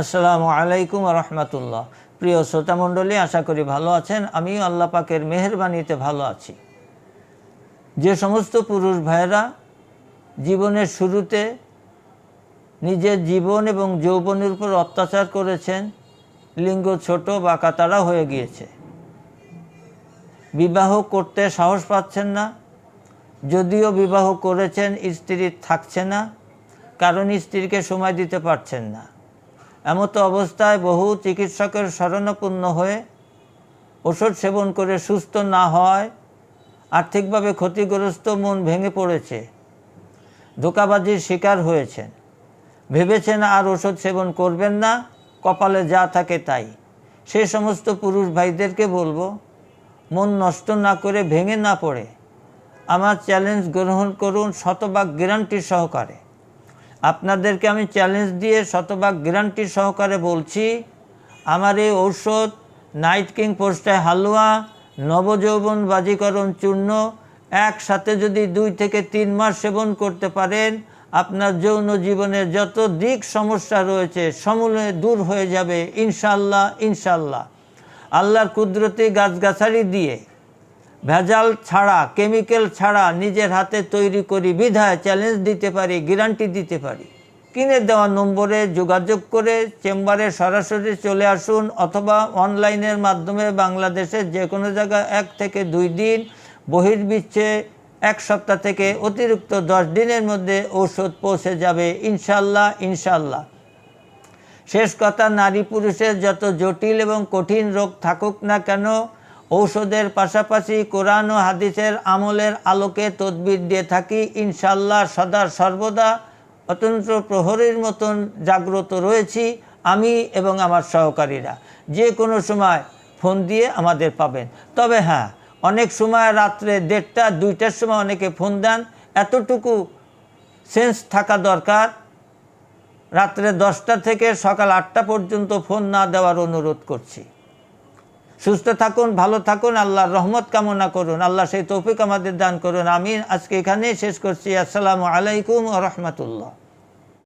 আসসালামু আলাইকুম ওয়া রাহমাতুল্লাহ। প্রিয় শ্রোতা মণ্ডলী, আশা করি ভালো আছেন। আমিও আল্লাহ পাকের মেহেরবানিতে ভালো আছি। যে সমস্ত পুরুষ ভাইয়েরা জীবনের শুরুতে নিজের জীবন এবং যৌবনের উপর অত্যাচার করেছেন, লিঙ্গ ছোট বা কাতারা হয়ে গিয়েছে, বিবাহ করতে সাহস পাচ্ছেন না, যদিও বিবাহ করেছেন স্ত্রী থাকছে না, কারণ স্ত্রীকে সময় দিতে পারছেন না, এমতো অবস্থায় বহু চিকিৎসকের শরণাপন্ন হয়ে ওষুধ সেবন করে সুস্থ না হয়, আর্থিকভাবে ক্ষতিগ্রস্ত, মন ভেঙে পড়েছে, ধোঁকাবাজির শিকার হয়েছেন, ভেবেছেন আর ওষুধ সেবন করবেন না, কপালে যা থাকে তাই। সেই সমস্ত পুরুষ ভাইদেরকে বলবো, মন নষ্ট না করে, ভেঙে না পড়ে আমার চ্যালেঞ্জ গ্রহণ করুন শতভাগ গ্যারান্টি সহকারে। আপনাদেরকে আমি চ্যালেঞ্জ দিয়ে শতভাগ গ্যারান্টি সহকারে বলছি, আমার এই ঔষধ নাইট কিং পোস্টায় হালুয়া, নবযৌবন বাজিকরণ চূর্ণ একসাথে যদি 2 থেকে 3 মাস সেবন করতে পারেন, আপনার যৌন জীবনের যত দিক সমস্যা রয়েছে সমূলে দূর হয়ে যাবে ইনশাল্লাহ। ইনশাল্লাহ আল্লাহর কুদরতি গাছগাছালি দিয়ে, ভেজাল ছাড়া, কেমিক্যাল ছাড়া নিজের হাতে তৈরি করি বিধায় চ্যালেঞ্জ দিতে পারি, গ্যারান্টি দিতে পারি। কিনে দেওয়া নম্বরে যোগাযোগ করে চেম্বারে সরাসরি চলে আসুন, অথবা অনলাইনের মাধ্যমে বাংলাদেশের যে কোনো জায়গায় 1 থেকে 2 দিন, বহির্বিশ্বে 1 সপ্তাহ থেকে অতিরিক্ত 10 দিনের মধ্যে ঔষধ পৌঁছে যাবে ইনশাল্লাহ। ইনশাল্লাহ শেষ কথা, নারী পুরুষের যত জটিল এবং কঠিন রোগ থাকুক না কেন, ঔষধের পাশাপাশি কোরআন ও হাদিসের আমলের আলোকে তদবির দিয়ে থাকি ইনশাল্লাহ। সদা সর্বদা অত্যন্ত প্রহরীর মতন জাগ্রত রয়েছি আমি এবং আমার সহকারীরা। যে কোনো সময় ফোন দিয়ে আমাদের পাবেন। তবে হ্যাঁ, অনেক সময় রাত্রে 1:30 2টার সময় অনেকে ফোন দেন, এতটুকু সেন্স থাকা দরকার, রাত্রে 10টা থেকে সকাল 8টা পর্যন্ত ফোন না দেওয়ার অনুরোধ করছি। সুস্থ থাকুন, ভালো থাকুন, আল্লাহর রহমত কামনা করুন। আল্লাহ সেই তৌফিক আমাদের দান করুন। আমিন। আজকে এখানেই শেষ করছি। আসসালামু আলাইকুম ওয়া রাহমাতুল্লাহ।